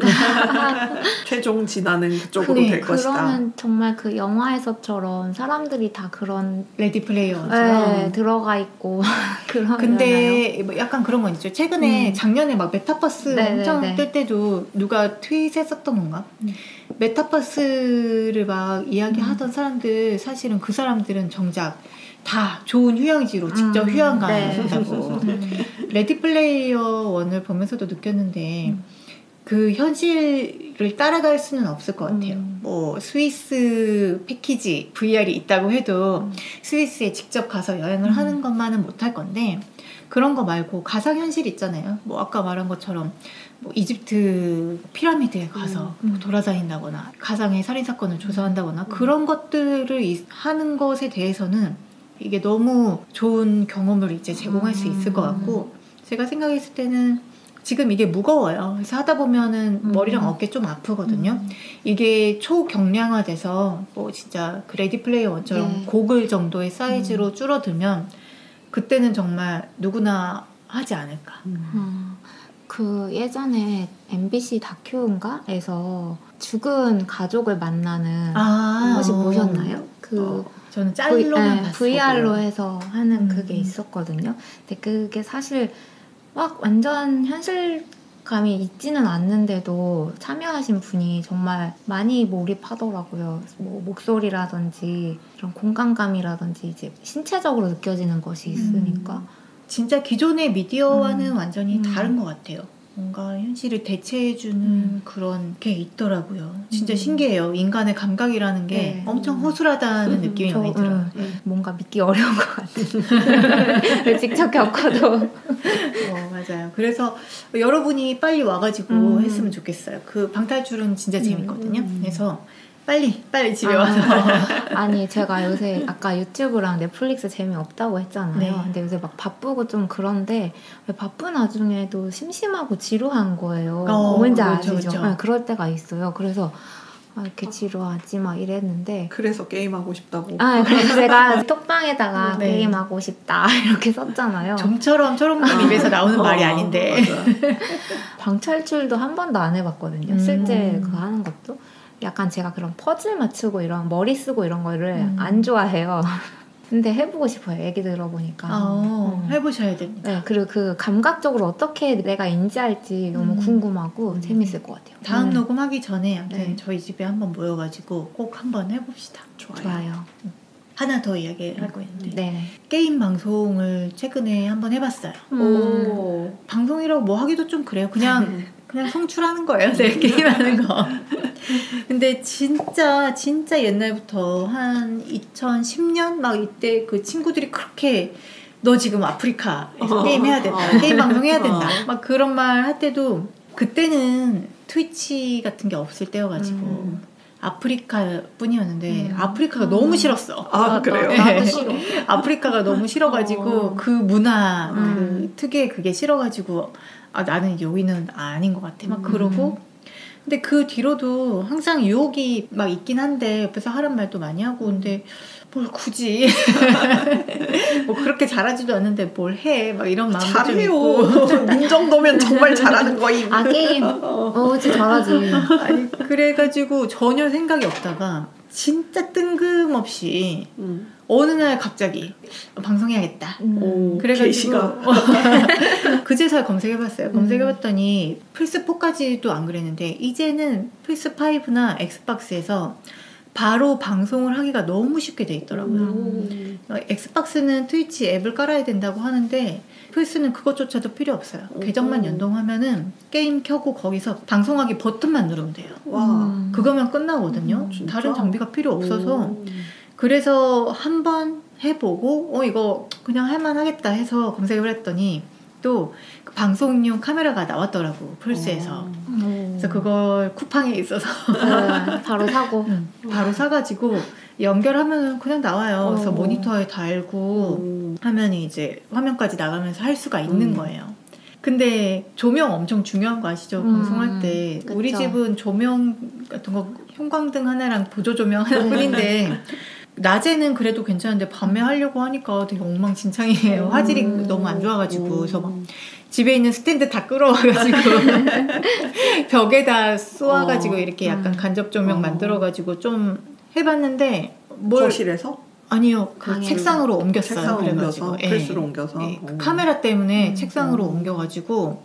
최종 진화는 그쪽으로 될 것이다. 그러면 정말 그 영화에서처럼 사람들이 다 그런 레디 플레이어처럼 들어가 있고 그런. 근데 뭐 약간 그런 건 있죠. 최근에 작년에 막 메타버스 엄청 뜰 때도 누가 트윗했었던 건가? 메타버스를 막 이야기하던 사람들 사실은 그 사람들은 정작 다 좋은 휴양지로 직접 휴양 간다고. 레디 플레이어 1을 보면서도 느꼈는데 그 현실을 따라갈 수는 없을 것 같아요. 뭐 스위스 패키지 VR이 있다고 해도 스위스에 직접 가서 여행을 하는 것만은 못할 건데 그런 거 말고 가상현실 있잖아요. 뭐 아까 말한 것처럼 뭐 이집트 피라미드에 가서 뭐 돌아다닌다거나 가상의 살인사건을 조사한다거나 그런 것들을 하는 것에 대해서는 이게 너무 좋은 경험을 이제 제공할 수 있을 것 같고 제가 생각했을 때는 지금 이게 무거워요. 그래서 하다 보면은 머리랑 어깨 좀 아프거든요. 이게 초경량화돼서 뭐 진짜 그 레디 플레이어 1처럼 고글 정도의 사이즈로 줄어들면 그때는 정말 누구나 하지 않을까. 그 예전에 MBC 다큐인가에서 죽은 가족을 만나는 것이 보셨나요? 저는 짤로만 봤어요. VR로 해서 하는 그게 있었거든요. 근데 그게 사실 막 완전 현실감이 있지는 않는데도 참여하신 분이 정말 많이 몰입하더라고요. 뭐 목소리라든지 이런 공간감이라든지 이제 신체적으로 느껴지는 것이 있으니까. 진짜 기존의 미디어와는 완전히 다른 것 같아요. 뭔가 현실을 대체해주는 그런 게 있더라고요. 진짜 신기해요. 인간의 감각이라는 게 엄청 허술하다는 느낌이 많이 들어요. 뭔가 믿기 어려운 것 같아요. 직접 겪어도. 맞아요. 그래서 여러분이 빨리 와가지고 했으면 좋겠어요. 그 방탈출은 진짜 재밌거든요. 그래서 빨리 집에 와서. 아니 제가 요새 아까 유튜브랑 넷플릭스 재미없다고 했잖아요. 근데 요새 막 바쁘고 좀 그런데 왜 바쁜 와중에도 심심하고 지루한 거예요. 뭔지 아시죠? 그렇죠. 네, 그럴 때가 있어요. 그래서 이렇게 지루하지 막 이랬는데 그래서 게임하고 싶다고. 그래서 제가 톡방에다가 게임하고 싶다 이렇게 썼잖아요. 좀처럼 초롱님 입에서 나오는 말이 아닌데. 방탈출도 한 번도 안 해봤거든요. 실제 그거 하는 것도. 약간 제가 그런 퍼즐 맞추고 이런 머리 쓰고 이런 거를 안 좋아해요. 근데 해보고 싶어요. 얘기 들어보니까. 해보셔야 됩니다. 네, 그리고 그 감각적으로 어떻게 내가 인지할지 너무 궁금하고 재밌을 것 같아요. 다음 녹음하기 전에 아무튼 저희 집에 한번 모여가지고 꼭 한번 해봅시다. 좋아요. 하나 더 이야기할 거 있는데 게임 방송을 최근에 한번 해봤어요. 방송이라고 뭐 하기도 좀 그래요. 그냥 성출하는 거예요. 게임하는 거. 근데 진짜 옛날부터 한 2010년 막 이때 그 친구들이 그렇게 너 지금 아프리카에서 게임 해야 된다. 게임 방송 해야 된다. 막 그런 말 할 때도 그때는 트위치 같은 게 없을 때여가지고 아프리카 뿐이었는데 아프리카가 너무 싫었어. 아 그래요? 나도 싫어. 아프리카가 너무 싫어가지고 그 문화 그 특유의 그게 싫어가지고 아 나는 여기는 아닌 것 같아 막 그러고 근데 그 뒤로도 항상 유혹이 막 있긴 한데 옆에서 하란 말도 많이 하고 근데 뭘 굳이 뭐 그렇게 잘하지도 않는데 뭘 해 막 이런 마음도 좀 있고 이 정도면 정말 잘하는 거임. 아 게임 진짜 잘하지. 아니 그래가지고 전혀 생각이 없다가 진짜 뜬금없이 어느 날 갑자기 방송해야겠다. 그래가지고 그제서야 검색해봤어요. 검색해봤더니 플스4까지도 안 그랬는데 이제는 플스5나 엑스박스에서 바로 방송을 하기가 너무 쉽게 돼 있더라고요. 엑스박스는 트위치 앱을 깔아야 된다고 하는데 플스는 그것조차도 필요 없어요. 계정만 연동하면은 게임 켜고 거기서 방송하기 버튼만 누르면 돼요. 와. 그거면 끝나거든요. 다른 장비가 필요 없어서 그래서 한번 해보고 이거 그냥 할만하겠다 해서 검색을 했더니 또 그 방송용 카메라가 나왔더라고 플스에서. 그래서 그걸 쿠팡에 있어서 바로 사고 바로 사가지고 연결하면 그냥 나와요. 그래서 모니터에 달고 화면이 이제 화면까지 나가면서 할 수가 있는 거예요. 근데 조명 엄청 중요한 거 아시죠? 방송할 때 그쵸. 우리 집은 조명 같은 거 형광등 하나랑 보조 조명 하나뿐인데 낮에는 그래도 괜찮은데 밤에 하려고 하니까 되게 엉망진창이에요. 화질이 너무 안 좋아가지고 그래서 막 집에 있는 스탠드 다 끌어와가지고 벽에다 쏘아가지고 이렇게 약간 간접 조명 만들어가지고 좀 해봤는데 거실에서? 아니요 그 책상으로 옮겼어요. 책상으로 그래가지고 옮겨서 플스로 옮겨서 그 카메라 때문에 책상으로 옮겨가지고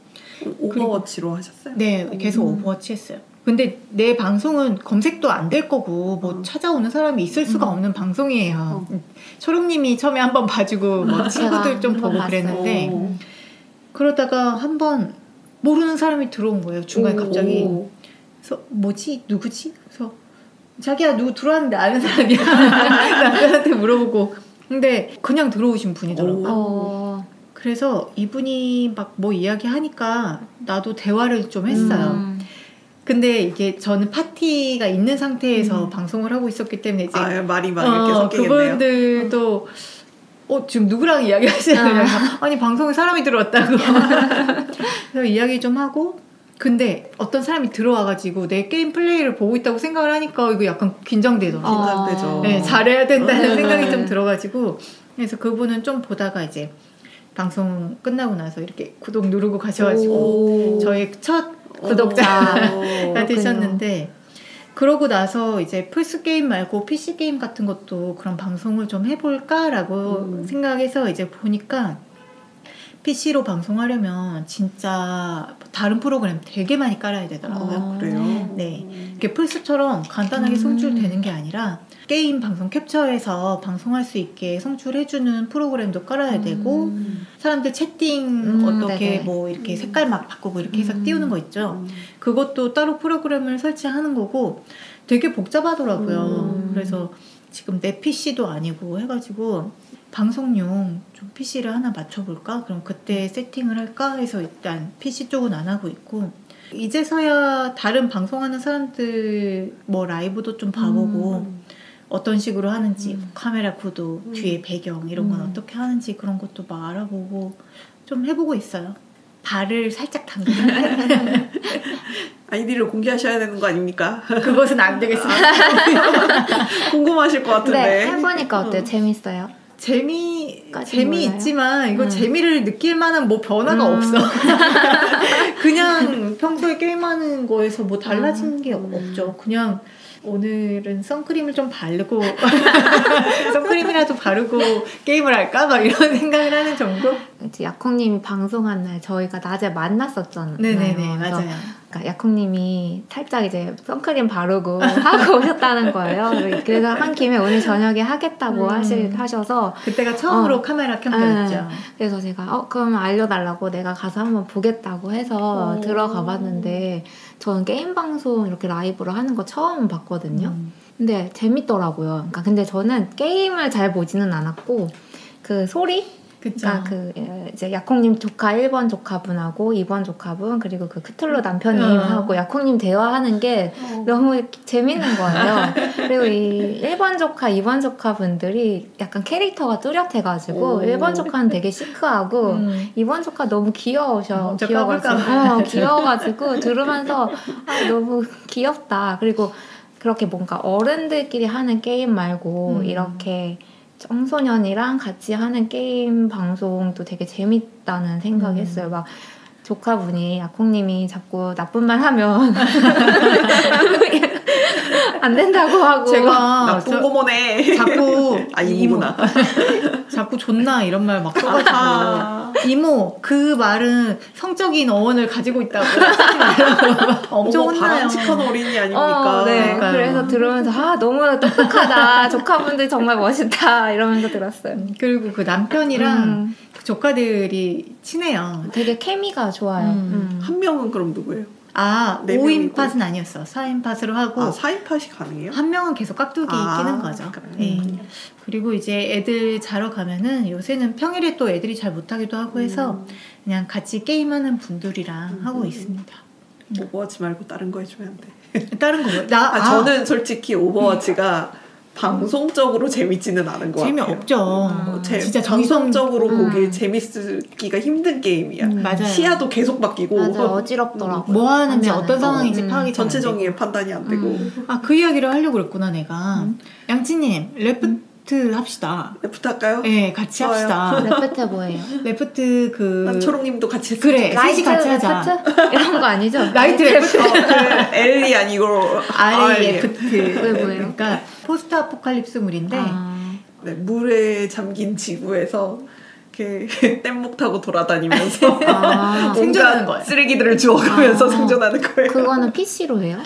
오버워치로 하셨어요? 네 계속 오버워치 했어요. 근데 내 방송은 검색도 안 될 거고 뭐 찾아오는 사람이 있을 수가 없는 방송이에요. 초롱님이 처음에 한번 봐주고 뭐 친구들 좀 보고 그랬는데 그러다가 한번 모르는 사람이 들어온 거예요. 중간에 갑자기. 그래서 뭐지? 누구지? 그래서 자기야 누구 들어왔는데 아는 사람이야. 남편한테 물어보고 근데 그냥 들어오신 분이더라고요. 그래서 이분이 막 뭐 이야기하니까 나도 대화를 좀 했어요. 근데 이게 저는 파티가 있는 상태에서 방송을 하고 있었기 때문에 이제 말이 막 이렇게 섞이겠네요. 그분들도 지금 누구랑 이야기하시나요? 아니 방송에 사람이 들어왔다고. 그래서 이야기 좀 하고 근데 어떤 사람이 들어와가지고 내 게임 플레이를 보고 있다고 생각을 하니까 이거 약간 긴장되더라고요. 긴장되죠. 네, 잘해야 된다는 생각이 좀 들어가지고 그래서 그분은 좀 보다가 이제 방송 끝나고 나서 이렇게 구독 누르고 가셔가지고 저의 첫 구독자가 되셨는데 그러고 나서 이제 플스 게임 말고 PC 게임 같은 것도 그런 방송을 좀 해볼까라고 생각해서 이제 보니까 PC로 방송하려면 진짜 다른 프로그램 되게 많이 깔아야 되더라고요. 그래요? 네, 이게 플스처럼 간단하게 송출되는 게 아니라 게임 방송 캡처해서 방송할 수 있게 송출해주는 프로그램도 깔아야 되고 사람들 채팅 어떻게 네네. 뭐 이렇게 색깔 막 바꾸고 이렇게 해서 띄우는 거 있죠. 그것도 따로 프로그램을 설치하는 거고 되게 복잡하더라고요. 그래서 지금 내 PC도 아니고 해가지고 방송용 좀 PC를 하나 맞춰볼까? 그럼 그때 세팅을 할까? 해서 일단 PC 쪽은 안 하고 있고 이제서야 다른 방송하는 사람들 뭐 라이브도 좀 봐보고 어떤 식으로 하는지 카메라 구도, 뒤에 배경 이런 건 어떻게 하는지 그런 것도 막 알아보고 좀 해보고 있어요. 발을 살짝 담그는 아이디를 공개하셔야 되는 거 아닙니까? 그것은 안 되겠습니다. 궁금하실 것 같은데. 네, 해보니까 어때요? 재밌어요? 재미있지만 이거 재미를 느낄 만한 뭐 변화가 없어. 그냥 평소에 게임하는 거에서 뭐 달라진 게 없죠. 그냥 오늘은 선크림을 좀 바르고 선크림이라도 바르고 게임을 할까? 막 이런 생각을 하는 정도? 이제 약콩님이 방송한 날 저희가 낮에 만났었잖아요. 네네네, 그래서 맞아요. 그러니까 약콩님이 살짝 이제 선크림 바르고 하고 오셨다는 거예요. 그래서 한 김에 오늘 저녁에 하겠다고 하셔서 그때가 처음으로 카메라 켠 때였죠. 그래서 제가 그러면 알려달라고 내가 가서 한번 보겠다고 해서 들어가 봤는데 저는 게임 방송 이렇게 라이브로 하는 거 처음 봤거든요. 근데 재밌더라고요. 그러니까 근데 저는 게임을 잘 보지는 않았고 그 소리? 그러니까 그 이제 약콩님 조카 1번 조카분하고 2번 조카분 그리고 그 크툴루 남편님하고 약콩님 대화하는 게 너무 재밌는 거예요. 그리고 이 1번 조카, 2번 조카분들이 약간 캐릭터가 뚜렷해가지고 1번 조카는 되게 시크하고 2번 조카 너무 귀여워가지고 들으면서 너무 귀엽다. 그리고 그렇게 뭔가 어른들끼리 하는 게임 말고 이렇게 청소년이랑 같이 하는 게임 방송도 되게 재밌다는 생각이 했어요. 막 조카분이 약콩님이 자꾸 나쁜 말 하면 안 된다고 하고 제가 나쁜 고모네 자꾸 이모구나 자꾸 존나 이런 말 막 써가지고 이모 그 말은 성적인 어원을 가지고 있다고 하지 말라고 엄청 혼나요. 바람직한 어린이 아닙니까? 네. 그래서 들으면서 너무 똑똑하다. 조카분들 정말 멋있다 이러면서 들었어요. 그리고 그 남편이랑 그 조카들이 친해요. 되게 케미가 좋아요. 한 명은 그럼 누구예요? 5인 팟은 아니었어. 4인 팟으로 하고 4인 팟이 가능해요? 한 명은 계속 깍두기 끼는 거죠. 네. 그리고 이제 애들 자러 가면은 요새는 평일에 또 애들이 잘 못하기도 하고 해서 그냥 같이 게임하는 분들이랑 하고 있습니다. 오버워치 말고 다른 거 해주면 안 돼? 다른 거 저는 솔직히 오버워치가 방송적으로 재밌지는 않은 것 같아요. 재미없죠. 진짜 방송적으로 보기 재밌기가 힘든 게임이야. 맞아요. 시야도 계속 바뀌고 맞아, 어지럽더라고요. 뭐 하는지 어떤 상황인지 파악이 전체적인 판단이 안 되고. 그 이야기를 하려고 그랬구나 내가. 양치님 레프트 합시다. 레프트 할까요? 네, 같이 좋아요. 합시다. 레프트 뭐예요? 레프트 난 초롱님도 같이 했어. 그래, 라이트 같이 하자. 레프트? 이런 거 아니죠? 라이트 레프트. L이 아니고 RAFT. 그게 뭐예요? 그러니까 포스트 아포칼립스물인데 네, 물에 잠긴 지구에서 이렇게 뗏목 타고 돌아다니면서 생존하는 거예요. 쓰레기들을 주워가면서 생존하는 거예요. 그거는 PC로 해요?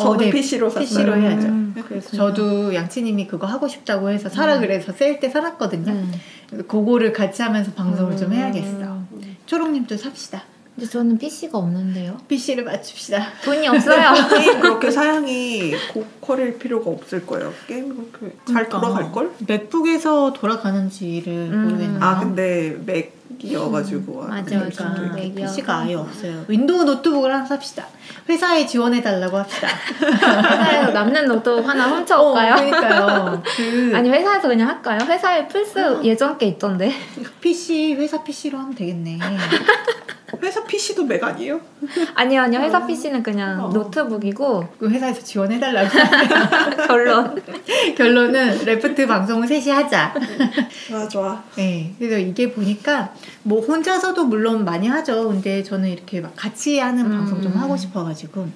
저는 PC로 샀어요. PC로 해야죠. 그래서 저도 양치님이 그거 하고 싶다고 해서 사라 그래서 세일 때 사놨거든요. 그거를 같이 하면서 방송을 좀 해야겠어. 초롱님도 삽시다. 근데 저는 PC가 없는데요. PC를 맞춥시다. 돈이 없어요. 게임 그렇게 사양이 고퀄일 필요가 없을 거예요. 게임 그렇게 잘 돌아갈걸? 맥북에서 돌아가는지를 모르겠네요. 근데 맥이어가지고 맞아요. 그러니까 PC가 아예 없어요. 윈도우 노트북을 하나 삽시다. 회사에 지원해달라고 합시다. 회사에서 남는 노트북 하나 훔쳐올까요? 그러니까요. 아니 회사에서 그냥 할까요? 회사에 플스 예전 게 있던데. PC 회사 PC로 하면 되겠네. 회사 PC도 맥 아니에요? 아니요. 회사 PC는 그냥 노트북이고 그 회사에서 지원해달라고. 결론은 레프트 방송을 셋이 하자. 좋아. 네, 그래서 이게 보니까 뭐 혼자서도 물론 많이 하죠. 근데 저는 이렇게 막 같이 하는 방송 좀 하고 싶어가지고.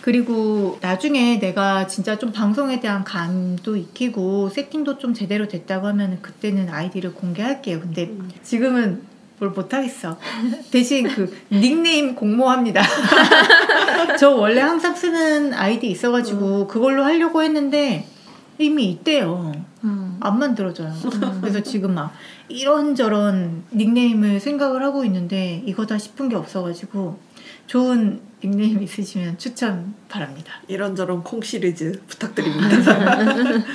그리고 나중에 내가 진짜 좀 방송에 대한 감도 익히고 세팅도 좀 제대로 됐다고 하면 그때는 아이디를 공개할게요. 근데 지금은 뭘 못하겠어. 대신 그 닉네임 공모합니다. 저 원래 항상 쓰는 아이디 있어가지고 그걸로 하려고 했는데 이미 있대요. 안 만들어져요. 그래서 지금 막 이런저런 닉네임을 생각을 하고 있는데 이거다 싶은 게 없어가지고 좋은 닉네임 있으시면 추천 바랍니다. 이런저런 콩 시리즈 부탁드립니다.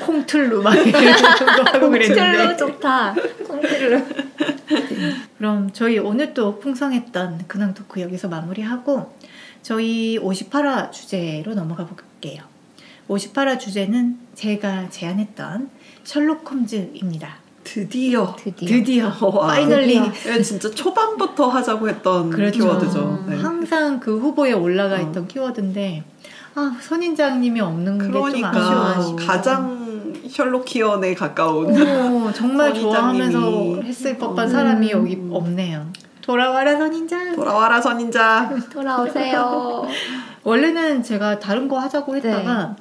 콩틀루 막 이런 거 하고 그랬는데. 콩틀루 좋다. 콩틀루. 그럼 저희 오늘 또 풍성했던 근황 토크 여기서 마무리하고 저희 58화 주제로 넘어가 볼게요. 58화 주제는 제가 제안했던 셜록 홈즈입니다. 드디어 파이널리. 진짜 초반부터 하자고 했던 그렇죠. 키워드죠. 네. 항상 그 후보에 올라가 있던 키워드인데 선인장님이 없는 게 좀 아쉬워. 가장 셜록키언에 가까운 정말 좋아하면서 했을 법한 사람이 여기 없네요. 돌아와라 선인장. 돌아와라 선인장. 돌아오세요. 원래는 제가 다른 거 하자고 했다가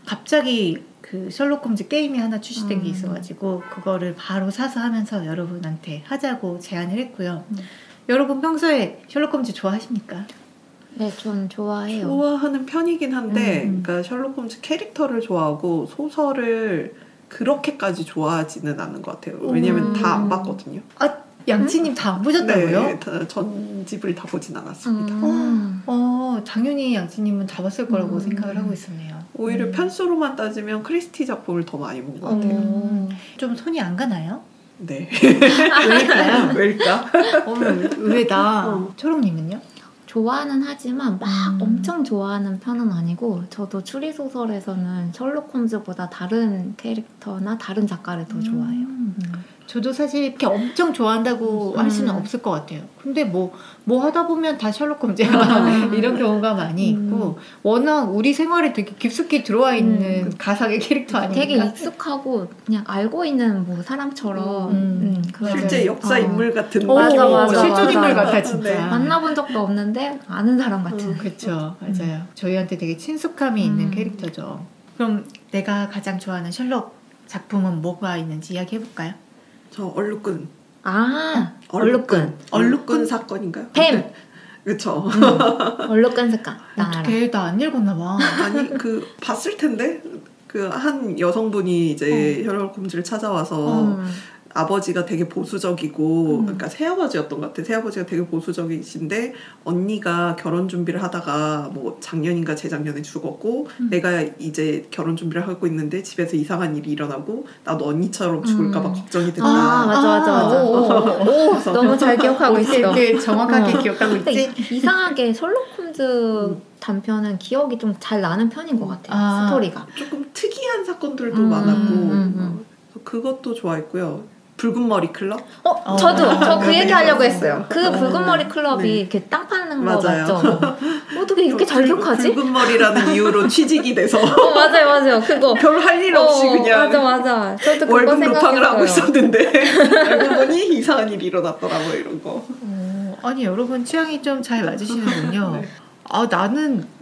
갑자기 그 셜록 홈즈 게임이 하나 출시된 게 있어가지고 그거를 바로 사서 하면서 여러분한테 하자고 제안을 했고요. 여러분 평소에 셜록 홈즈 좋아하십니까? 네, 전 좋아해요. 좋아하는 편이긴 한데 그러니까 셜록 홈즈 캐릭터를 좋아하고 소설을 그렇게까지 좋아하지는 않는 것 같아요. 왜냐면 다 안 봤거든요. 양치님 다 안 보셨다고요? 네, 전집을 다 보진 않았습니다. 당연히 양치님은 다 봤을 거라고 생각을 하고 있었네요. 오히려 편수로만 따지면 크리스티 작품을 더 많이 본 것 같아요. 좀 손이 안 가나요? 네. 왜일까요? 왜일까? 의외다. 초롱님은요? 좋아는 하지만 막 엄청 좋아하는 편은 아니고 저도 추리소설에서는 셜록 홈즈보다 다른 캐릭터나 다른 작가를 더 좋아해요. 저도 사실 이렇게 엄청 좋아한다고 할 수는 없을 것 같아요. 근데 뭐 하다 보면 다 셜록 홈즈야 이런 경우가 많이 있고 워낙 우리 생활에 되게 깊숙이 들어와 있는 가상의 캐릭터 아닙니까? 되게 익숙하고 그냥 알고 있는 뭐 사람처럼 실제 역사 인물 같은 맞아. 실존 인물 같아 진짜. 네. 만나본 적도 없는데 아는 사람 같은. 그렇죠. 맞아요. 저희한테 되게 친숙함이 있는 캐릭터죠. 그럼 내가 가장 좋아하는 셜록 작품은 뭐가 있는지 이야기해볼까요? 저 얼룩꾼. 얼룩꾼 사건인가요? 뱀! 그쵸. 얼룩꾼 사건. 어떻게 나 안 읽었나 봐. 아니 봤을 텐데 그 한 여성분이 이제 셜록 홈즈를 찾아와서 아버지가 되게 보수적이고 그러니까 새아버지였던 것 같아. 새아버지가 되게 보수적이신데 언니가 결혼 준비를 하다가 뭐 작년인가 재작년에 죽었고 내가 이제 결혼 준비를 하고 있는데 집에서 이상한 일이 일어나고 나도 언니처럼 죽을까 봐 걱정이 된다. 맞아. 오, 너무 잘 기억하고 있어. 이렇게 정확하게 기억하고 있지? 이상하게 셜록 홈즈 단편은 기억이 좀 잘 나는 편인 것 같아요. 스토리가. 조금 특이한 사건들도 많았고 그것도 좋아했고요. 붉은 머리 클럽? 저 그 얘기 하려고 했어요. 그 붉은 머리 클럽이 이렇게 땅 파는 거 맞죠? 어떻게 이렇게 잘 기억하지? 붉은 머리라는 이유로 취직이 돼서 맞아요. 그거 별 할 일 없이 그냥 맞아. 저도 그거 월급 루팡을 하고 생각했어요. 있었는데 알고 보니 이상한 일이 일어났더라고 이런 거. 아니 여러분 취향이 좀 잘 맞으시는군요. 네.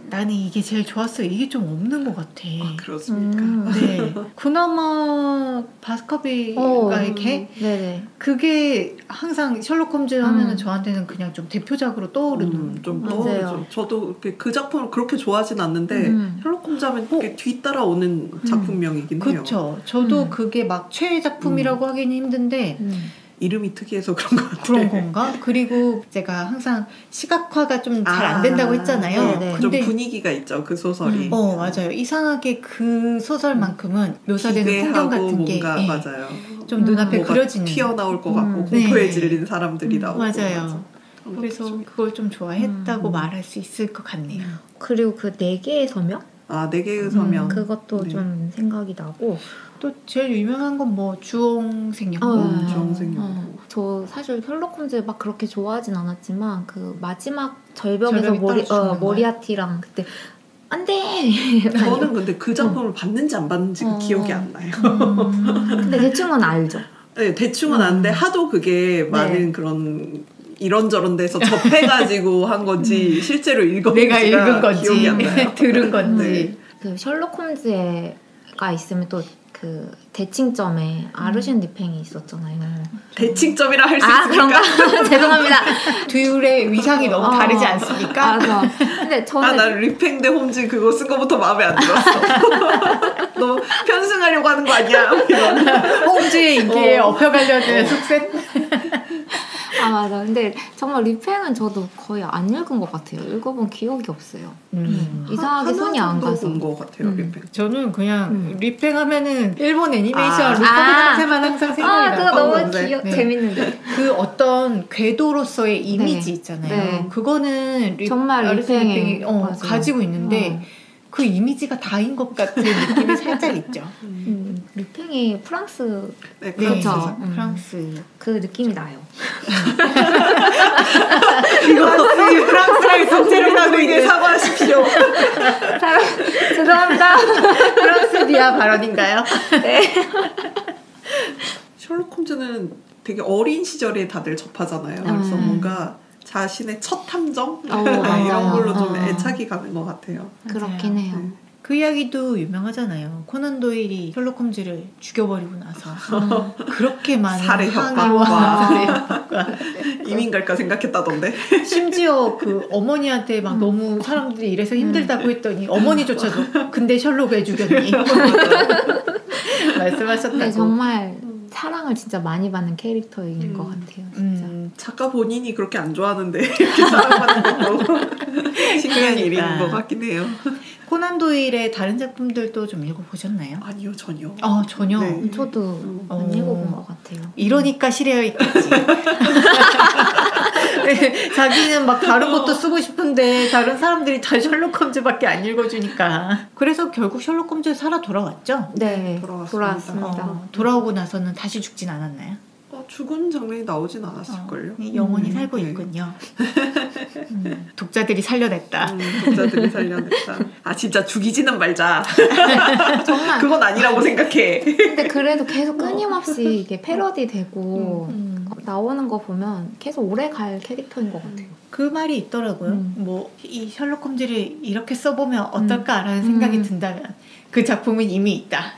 나는 이게 제일 좋았어요. 이게 좀 없는 것 같아. 그렇습니까? 네. 그나마 바스커비가 이렇게 네네. 그게 항상 셜록 홈즈 하면은 저한테는 그냥 좀 대표작으로 떠오르는. 좀 맞아요. 떠오르죠. 저도 그 작품을 그렇게 좋아하진 않는데 셜록 홈즈 하면 이렇게 뒤따라오는 작품명이긴 해요. 그렇죠. 저도 그게 막 최애 작품이라고 하기는 힘든데 이름이 특이해서 그런 것 같아요. 그런 건가? 그리고 제가 항상 시각화가 좀 잘 안 된다고 했잖아요. 네네. 좀 분위기가 있죠. 그 소설이. 맞아요. 이상하게 그 소설만큼은 묘사되는 기괴하고 풍경 같은 게 뭔가 맞아요. 좀 눈앞에 뭐가 그려지는 튀어나올 것 같고 공포에 질린 사람들이 나오고 맞아요. 그래서 그걸 좀 좋아했다고 말할 수 있을 것 같네요. 그리고 그 4개의 서명? 4개의 서명. 그것도 좀 생각이 나고 또 제일 유명한 건 뭐 주홍색연고. 주홍색연고. 저 사실 셜록 홈즈 막 그렇게 좋아하진 않았지만 그 마지막 절벽에서 모리아티랑 그때 안돼. 저는 근데 그 작품을 봤는지 안 봤는지 기억이 안 나요. 근데 대충은 알죠. 네, 대충은 아는데 하도 그게 많은 그런 이런저런 데서 접해가지고 한 건지 실제로 내가 읽은 건지 기억이 안 나요. 들은 건지. 그 셜록 홈즈가 있으면 또 그 대칭점에 아르셴 리팽이 있었잖아요. 대칭점이라 할 수 있습니까? 그런가? 죄송합니다. 둘의 위상이 너무 다르지 않습니까? 맞아. 근데 저는 난 리팽 대 홈즈 그거 쓴 거부터 마음에 안 들었어. 너 편승하려고 하는 거 아니야? 홈즈의 인기에 업혀가려는 속셈? 맞아. 근데 정말 리팽은 저도 거의 안 읽은 것 같아요. 읽어본 기억이 없어요. 이상하게 손이 안 가서. 본것 같아요. 리팽. 저는 그냥 리팽 하면은 일본 애니메이션 루카비상세만 항상 생각이 나요. 그거 너무 재밌는데. 그 어떤 궤도로서의 이미지 있잖아요. 그거는 정말 리팽이 가지고 있는데 그 이미지가 다인 것 같은 느낌이 살짝 있죠. 리팽이 프랑스 그렇죠. 프랑스 그 느낌이 나요. 프랑스랑 성체를 하고 있는 사과하십시오. 죄송합니다. 프랑스 비하 발언인가요? 네. 셜록 홈즈는 되게 어린 시절에 다들 접하잖아요. 그래서 뭔가 자신의 첫 탐정 이런 걸로 좀 애착이 가는 것 같아요. 그렇긴 해요. 그 이야기도 유명하잖아요. 코난 도일이 셜록 홈즈를 죽여버리고 나서 그렇게 많은 살해 협박과 이민 갈까 생각했다던데. 심지어 그 어머니한테 막 너무 사람들이 이래서 힘들다고 했더니 어머니조차도 근데 셜록 왜 죽였니? 말씀하셨다고. 네, 정말 사랑을 진짜 많이 받는 캐릭터인 것 같아요. 진짜. 작가 본인이 그렇게 안 좋아하는데 이렇게 사랑받는 것도 희귀한 일인 것 같긴 해요. 코난 도일의 다른 작품들도 좀 읽어보셨나요? 아니요, 전혀. 전혀. 네. 저도 안 읽어본 것 같아요. 이러니까 실해야 있겠지. 네, 자기는 막 다른 것도 쓰고 싶은데 다른 사람들이 다 셜록 홈즈밖에 안 읽어주니까. 그래서 결국 셜록 홈즈 살아 돌아왔죠? 네, 돌아왔습니다. 돌아오고 나서는 다시 죽진 않았나요? 죽은 장면이 나오진 않았을걸요. 영원히 살고 있군요. 독자들이 살려냈다. 독자들이 살려냈다. 진짜 죽이지는 말자. 정말 그건 아니라고 생각해. 근데 그래도 계속 끊임없이 이게 패러디 되고 나오는 거 보면 계속 오래 갈 캐릭터인 것 같아요. 그 말이 있더라고요. 이 셜록 홈즈를 이렇게 써보면 어떨까라는 생각이 든다면 그 작품은 이미 있다.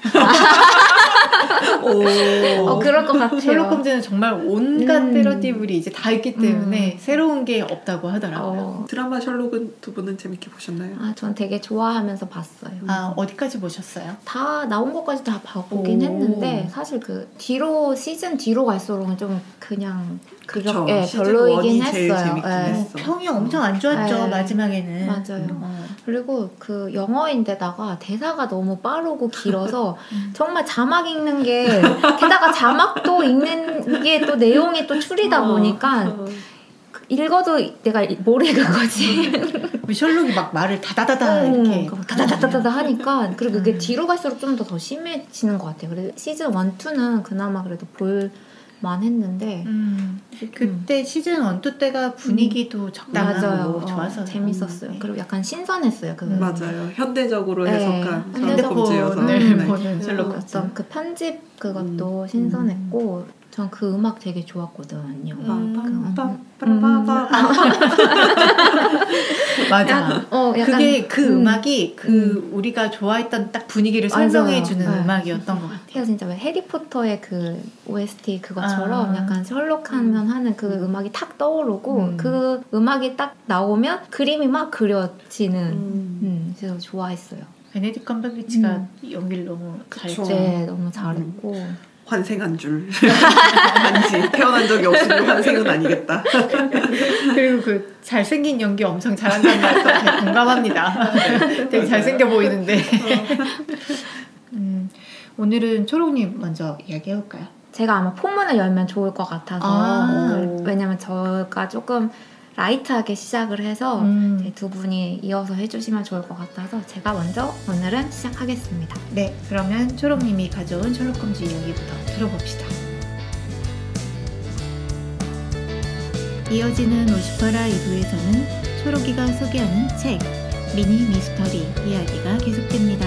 그럴 것 같아요. 셜록 홈즈는 정말 온갖 패러디물이 이제 다 있기 때문에 새로운 게 없다고 하더라고요. 드라마 셜록은 두 분은 재밌게 보셨나요? 전 되게 좋아하면서 봤어요. 어디까지 보셨어요? 다 나온 것까지 다 봐보긴 했는데 사실 그 시즌 뒤로 갈수록은 좀 그냥 그쵸. 별로이긴 제일 했어요. 재밌긴 했어. 평이 엄청 안 좋았죠. 마지막에는. 맞아요. 그리고 그 영어인데다가 대사가 너무 빠르고 길어서 정말 자막 읽는 게 게다가 자막도 읽는 게 또 내용이 또 추리다 보니까 읽어도 내가 뭘 읽은 거지. 셜록이 막 말을 다다다다 이렇게 다다다다다 하니까 그리고 그게 뒤로 갈수록 좀 더 심해지는 것 같아요. 그래서 시즌 1, 2는 그나마 그래도 볼만 했는데 그때 시즌 1, 2 때가 분위기도 적당하고 좋아서 재밌었어요. 그리고 약간 신선했어요. 맞아요. 현대적으로 해석한 셜록 홈즈여서 보는 셜록 홈즈. 어떤 그 편집 그것도 신선했고 전 그 음악 되게 좋았거든요. 맞아. 그게 그 음악이 우리가 좋아했던 딱 분위기를 설명해주는 음악이었던 것 같아요. 진짜 왜 해리포터의 그 OST 그것처럼 약간 셜록하면 하는 그 음악이 탁 떠오르고 그 음악이 딱 나오면 그림이 막 그려지는 그래서 좋아했어요. 베네딕트 컴버비치가 연기를 너무 잘했죠. 네, 너무 잘했고 환생한 줄. 아니지. 태어난 적이 없으면 환생은 아니겠다. 그리고 그 잘생긴 연기 엄청 잘한다는 말도 되게 공감합니다. 되게 잘생겨 보이는데. 오늘은 초록님 먼저 이야기해볼까요? 제가 아마 포문을 열면 좋을 것 같아서 왜냐면 저가 조금 라이트하게 시작을 해서 두 분이 이어서 해주시면 좋을 것 같아서 제가 먼저 오늘은 시작하겠습니다. 네, 그러면 초록님이 가져온 셜록 홈즈 이야기부터 들어봅시다. 이어지는 50화라 2부에서는 초록이가 소개하는 책 미니 미스터리 이야기가 계속됩니다.